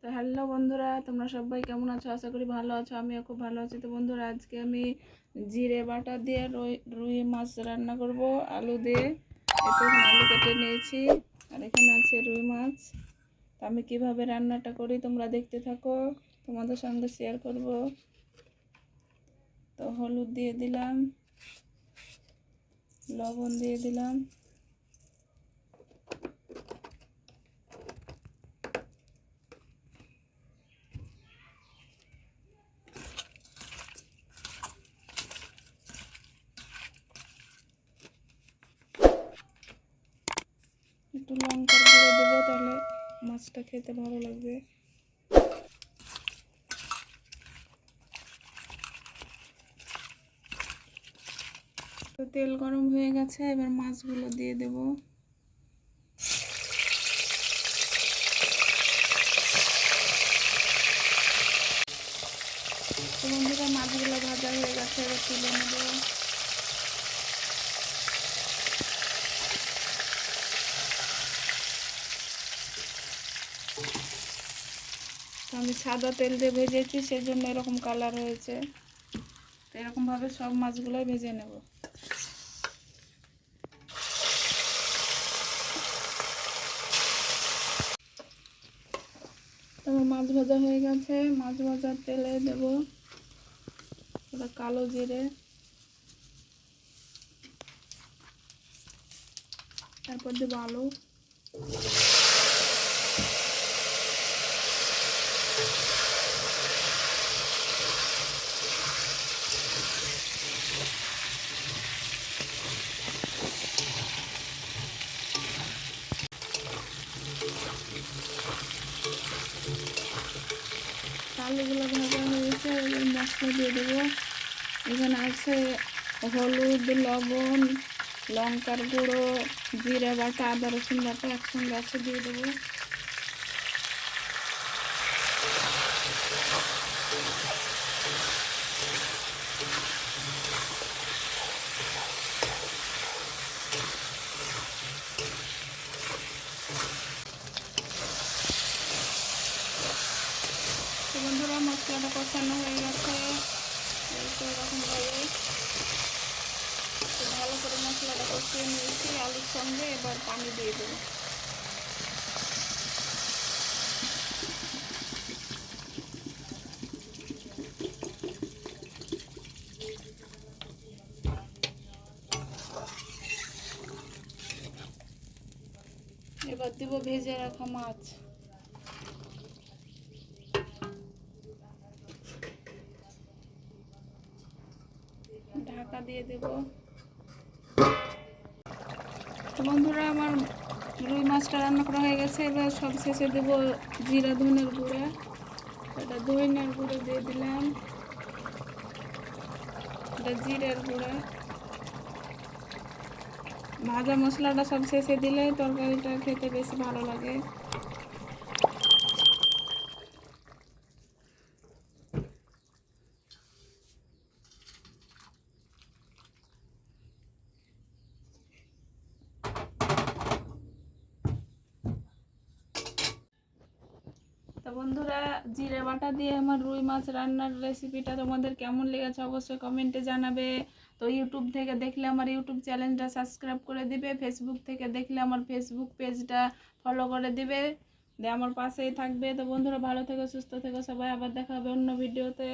তো হ্যালো বন্ধুরা, তোমরা সবাই কেমন আছো? আশা করি ভালো আছো। আমিও খুব ভালো আছি। তো বন্ধুরা, আজকে আমি জিরে বাটা দিয়ে রুই মাছ রান্না করব আলু দিয়ে। এতে আলু কেটে নিয়েছি আর এখানে আছে রুই মাছ। তো আমি কিভাবে রান্নাটা করি তোমরা দেখতে থাকো, তোমাদের সঙ্গে শেয়ার করব। তো হলুদ দিয়ে দিলাম, লবণ দিয়ে দিলাম, একটু লঙ্কার গুঁড়ো দেবো, তাহলে মাছটা খেতে ভালো লাগবে। তো তেল গরম হয়ে গেছে, এবার মাছগুলো দিয়ে দেব। তো বন্ধুরা, মাছগুলো ভাজা হয়ে গেছে, এবার তুলে নেব। আমি সাদা তেল দিয়ে ভেজেছি, সেজন্য এরকম কালার হয়েছে। তো এরকমভাবে সব মাছগুলোই ভেজে নেব। তো মাছ ভাজা হয়ে গেছে, মাছ ভাজার তেলে দেব এবার কালো জিরে, তারপর দেব আলু, আলুগুলো ভাজা হয়েছে, এবার মশলা দিয়ে দেবো। এখানে আছে হলুদ, লবণ, লঙ্কার গুঁড়ো, জিরে বাটা, আদা রসুন বাটা একসঙ্গে আছে, দিয়ে দেবো। তো বন্ধুরা, মশলাটা কষানো হয়ে গেছে এরকমভাবে। ভালো করে মশলাটা কষিয়ে নিয়েছি আলুর সঙ্গে, এবার পানি দিয়ে দেবো। এবার দিব ভেজে রাখা মাছ। ঢাকা দিয়ে দেব। তো বন্ধুরা, আমার রুই মাছটা রান্না করা হয়ে গেছে। এবার সব শেষে দেব জিরা ধনের গুঁড়া। এটা ধনের গুঁড়ো দিয়ে দিলাম, এটা জিরের গুঁড়া। ভাজা মশলাটা সব শেষে দিলে তরকারিটা খেতে বেশি ভালো লাগে। তো বন্ধুরা, জিরে বাটা দিয়ে আমার রুই মাছ রান্নার রেসিপিটা তোমাদের কেমন লেগেছে অবশ্যই কমেন্টে জানাবে। তো ইউটিউব থেকে দেখলে আমার ইউটিউব চ্যানেলটা সাবস্ক্রাইব করে দিবে, ফেসবুক থেকে দেখলে আমার ফেসবুক পেজটা ফলো করে দিবে, দিয়ে আমার পাশেই থাকবে। তো বন্ধুরা, ভালো থেকো, সুস্থ থেকো সবাই। আবার দেখা হবে অন্য ভিডিওতে।